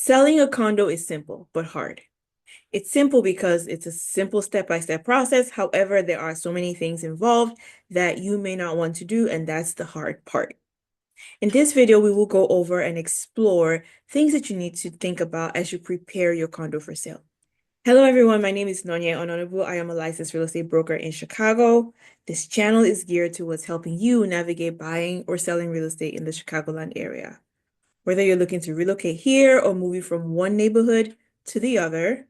Selling a condo is simple, but hard. It's simple because it's a simple step-by-step process. However, there are so many things involved that you may not want to do, and that's the hard part. In this video, we will go over and explore things that you need to think about as you prepare your condo for sale. Hello, everyone. My name is Nonye Ononogbu. I am a licensed real estate broker in Chicago. This channel is geared towards helping you navigate buying or selling real estate in the Chicagoland area. Whether you're looking to relocate here or moving from one neighborhood to the other,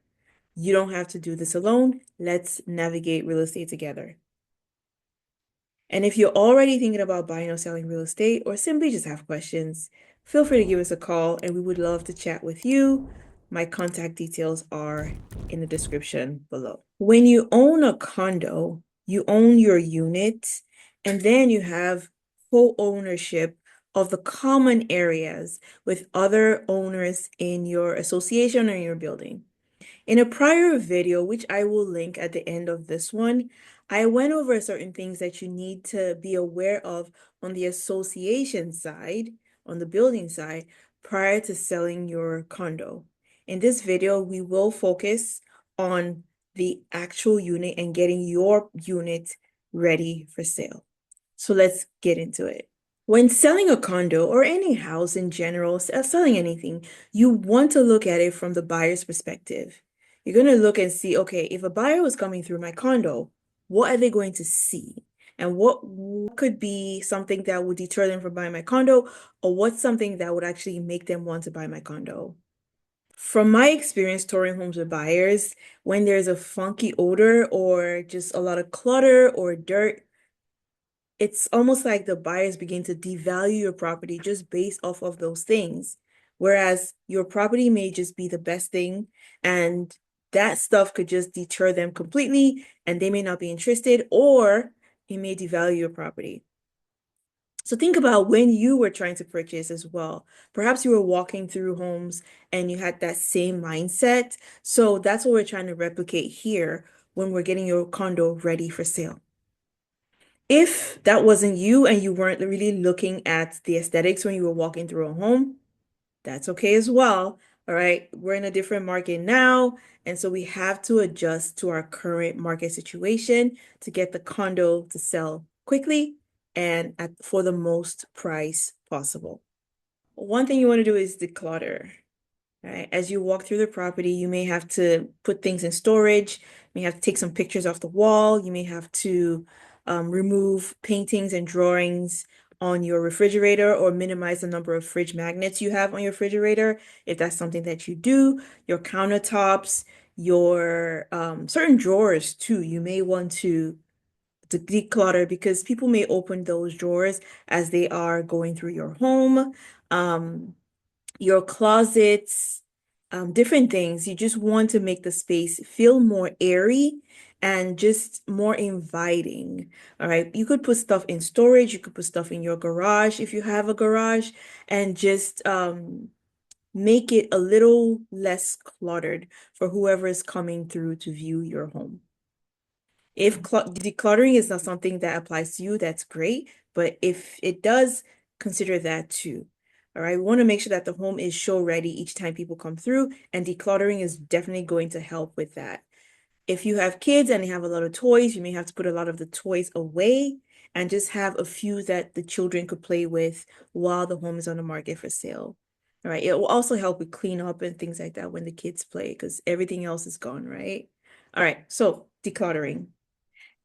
you don't have to do this alone. Let's navigate real estate together. And if you're already thinking about buying or selling real estate or simply just have questions, feel free to give us a call and we would love to chat with you. My contact details are in the description below. When you own a condo, you own your unit, and then you have co-ownership of the common areas with other owners in your association or your building. In a prior video, which I will link at the end of this one, I went over certain things that you need to be aware of on the association side, on the building side, prior to selling your condo. In this video, we will focus on the actual unit and getting your unit ready for sale. So let's get into it. When selling a condo or any house in general, selling anything, you want to look at it from the buyer's perspective. You're going to look and see, okay, if a buyer was coming through my condo, what are they going to see? And what could be something that would deter them from buying my condo, or what's something that would actually make them want to buy my condo? From my experience touring homes with buyers, when there's a funky odor or just a lot of clutter or dirt, it's almost like the buyers begin to devalue your property just based off of those things. Whereas your property may just be the best thing, and that stuff could just deter them completely, and they may not be interested, or it may devalue your property. So think about when you were trying to purchase as well. Perhaps you were walking through homes and you had that same mindset. So that's what we're trying to replicate here when we're getting your condo ready for sale. If that wasn't you and you weren't really looking at the aesthetics when you were walking through a home, that's okay as well. All right. We're in a different market now. And so we have to adjust to our current market situation to get the condo to sell quickly and for the most price possible. One thing you want to do is declutter. Right? As you walk through the property, you may have to put things in storage, you may have to take some pictures off the wall, you may have to remove paintings and drawings on your refrigerator or minimize the number of fridge magnets you have on your refrigerator, if that's something that you do. Your countertops, your certain drawers too, you may want to declutter because people may open those drawers as they are going through your home. Your closets, different things. You just want to make the space feel more airy and just more inviting. All right. You could put stuff in storage. You could put stuff in your garage if you have a garage, and just make it a little less cluttered for whoever is coming through to view your home. If decluttering is not something that applies to you, that's great. But if it does, consider that too. All right. We want to make sure that the home is show ready each time people come through, and decluttering is definitely going to help with that. If you have kids and they have a lot of toys, you may have to put a lot of the toys away and just have a few that the children could play with while the home is on the market for sale. All right. It will also help with cleanup and things like that when the kids play because everything else is gone, right? All right. So decluttering.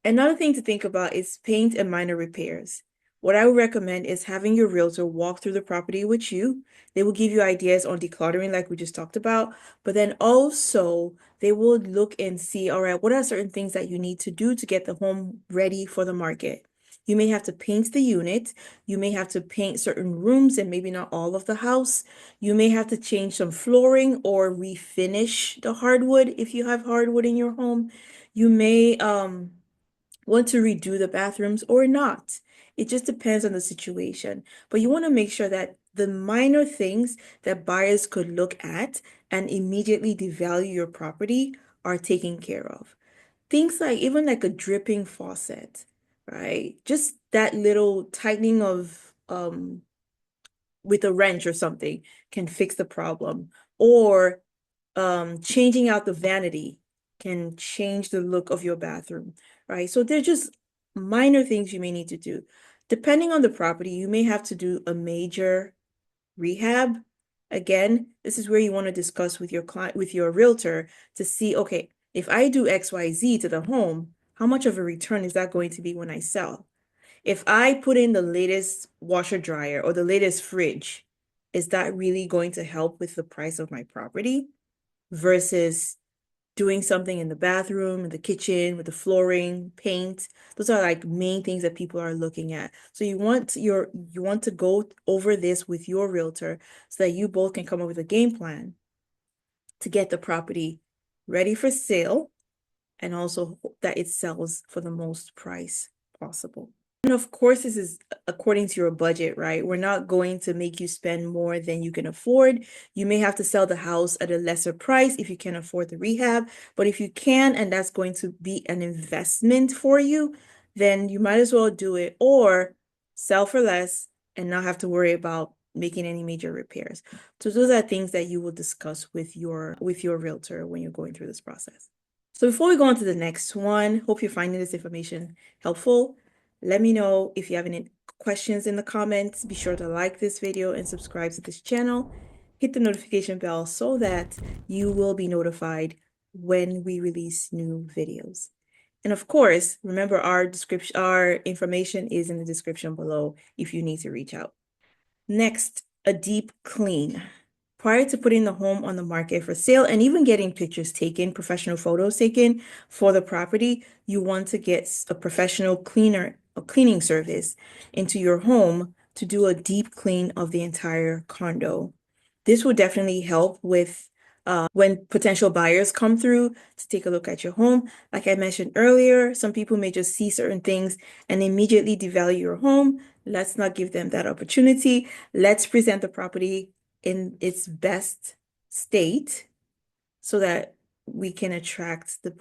Another thing to think about is paint and minor repairs. What I would recommend is having your realtor walk through the property with you. They will give you ideas on decluttering like we just talked about, but then also they will look and see, all right, what are certain things that you need to do to get the home ready for the market? You may have to paint the unit. You may have to paint certain rooms and maybe not all of the house. You may have to change some flooring or refinish the hardwood if you have hardwood in your home. You may want to redo the bathrooms or not. It just depends on the situation. But you want to make sure that the minor things that buyers could look at and immediately devalue your property are taken care of. Things like even like a dripping faucet, right? Just that little tightening of with a wrench or something can fix the problem. or changing out the vanity can change the look of your bathroom, right? So they're just minor things you may need to do. Depending on the property, you may have to do a major rehab. Again, this is where you want to discuss with your client, with your realtor to see, okay, if I do XYZ to the home, how much of a return is that going to be when I sell? If I put in the latest washer dryer or the latest fridge, is that really going to help with the price of my property versus doing something in the bathroom, in the kitchen, with the flooring, paint? Those are like main things that people are looking at. So you want to go over this with your realtor so that you both can come up with a game plan to get the property ready for sale and also that it sells for the most price possible. And of course, this is according to your budget, right? We're not going to make you spend more than you can afford. You may have to sell the house at a lesser price if you can afford the rehab, but if you can, and that's going to be an investment for you, then you might as well do it or sell for less and not have to worry about making any major repairs. So those are things that you will discuss with your realtor when you're going through this process. So before we go on to the next one, hope you're finding this information helpful. Let me know if you have any questions in the comments. Be sure to like this video and subscribe to this channel. Hit the notification bell so that you will be notified when we release new videos. And of course, remember our information is in the description below if you need to reach out. Next, a deep clean. Prior to putting the home on the market for sale and even getting pictures taken, professional photos taken for the property, you want to get a professional cleaning service into your home to do a deep clean of the entire condo. This will definitely help with when potential buyers come through to take a look at your home. Like I mentioned earlier, some people may just see certain things and immediately devalue your home. Let's not give them that opportunity. Let's present the property in its best state so that we can attract the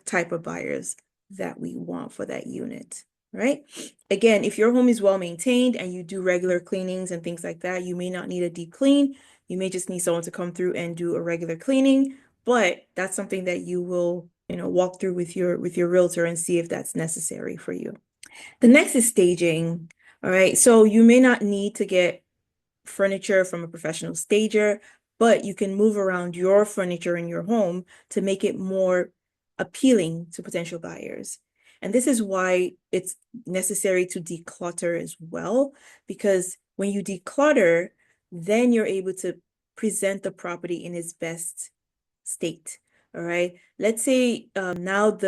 type of buyers that we want for that unit, right? Again, if your home is well maintained and you do regular cleanings and things like that, you may not need a deep clean. You may just need someone to come through and do a regular cleaning, but that's something that you will, walk through with your realtor and see if that's necessary for you. The next is staging. All right, so you may not need to get furniture from a professional stager, but you can move around your furniture in your home to make it more appealing to potential buyers. And this is why it's necessary to declutter as well, because when you declutter, then you're able to present the property in its best state. All right. Let's say now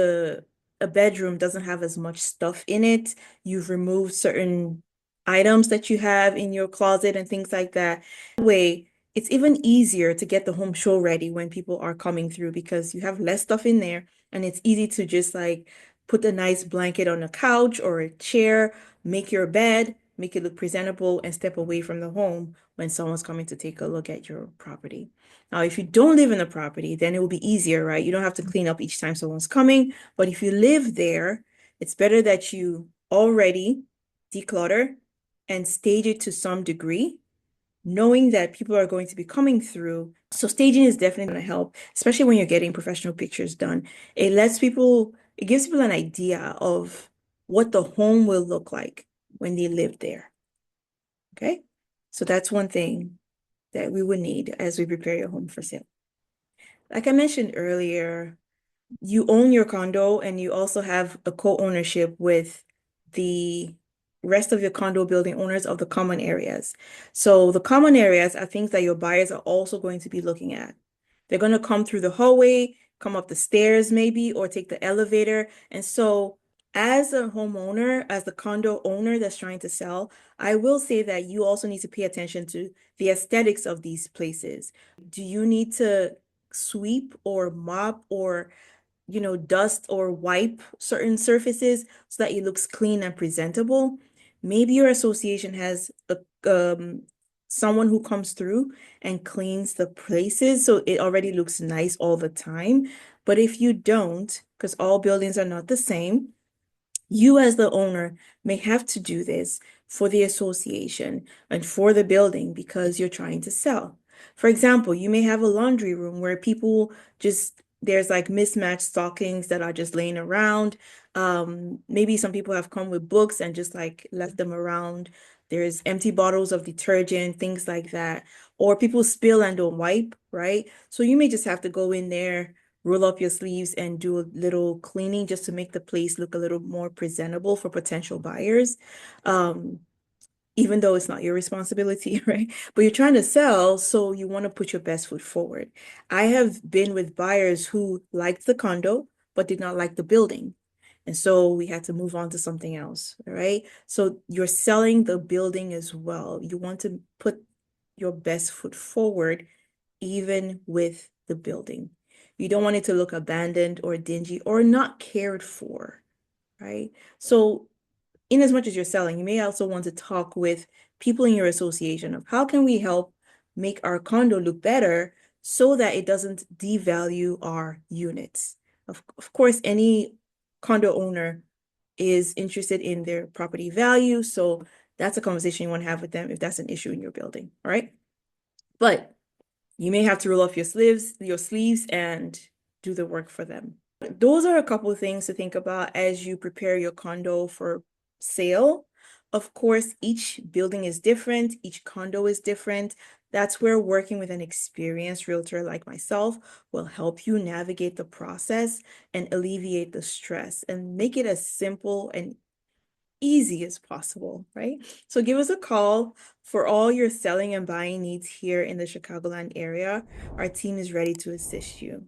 a bedroom doesn't have as much stuff in it. You've removed certain items that you have in your closet and things like that. That way, it's even easier to get the home show ready when people are coming through because you have less stuff in there and it's easy to just like put a nice blanket on a couch or a chair, make your bed, make it look presentable, and step away from the home when someone's coming to take a look at your property. Now, if you don't live in the property, then it will be easier, right? You don't have to clean up each time someone's coming. But if you live there, it's better that you already declutter and stage it to some degree, knowing that people are going to be coming through. So staging is definitely going to help, especially when you're getting professional pictures done. It gives people an idea of what the home will look like when they live there. Okay? So that's one thing that we would need as we prepare your home for sale. Like I mentioned earlier, you own your condo and you also have a co-ownership with the rest of your condo building owners of the common areas. So the common areas are things that your buyers are also going to be looking at. They're going to come through the hallway, come up the stairs maybe, or take the elevator. And so as a homeowner, as the condo owner that's trying to sell, I will say that you also need to pay attention to the aesthetics of these places. Do you need to sweep or mop or dust or wipe certain surfaces so that it looks clean and presentable? Maybe your association has someone who comes through and cleans the places so it already looks nice all the time. But if you don't, because all buildings are not the same, you as the owner may have to do this for the association and for the building because you're trying to sell. For example, you may have a laundry room where people just, there's like mismatched stockings that are just laying around. Maybe some people have come with books and just like left them around. There's empty bottles of detergent, things like that. Or people spill and don't wipe, right? So you may just have to go in there, roll up your sleeves and do a little cleaning just to make the place look a little more presentable for potential buyers. Um, even though it's not your responsibility, right? But you're trying to sell, so you want to put your best foot forward. I have been with buyers who liked the condo, but did not like the building. And so we had to move on to something else, all right? So you're selling the building as well. You want to put your best foot forward, even with the building. You don't want it to look abandoned or dingy or not cared for, right? So in as much as you're selling, you may also want to talk with people in your association of how can we help make our condo look better so that it doesn't devalue our units. Of course, any condo owner is interested in their property value. So that's a conversation you want to have with them if that's an issue in your building. All right. But you may have to roll off your sleeves and do the work for them. Those are a couple of things to think about as you prepare your condo for sale. Of course, each building is different, each condo is different. That's where working with an experienced realtor like myself will help you navigate the process and alleviate the stress and make it as simple and easy as possible, right? So give us a call for all your selling and buying needs here in the Chicagoland area. Our team is ready to assist you.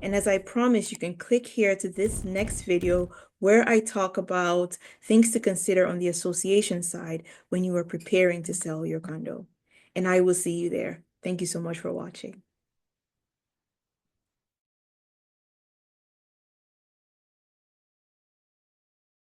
And as I promised, you can click here to this next video where I talk about things to consider on the association side when you are preparing to sell your condo. And I will see you there. Thank you so much for watching.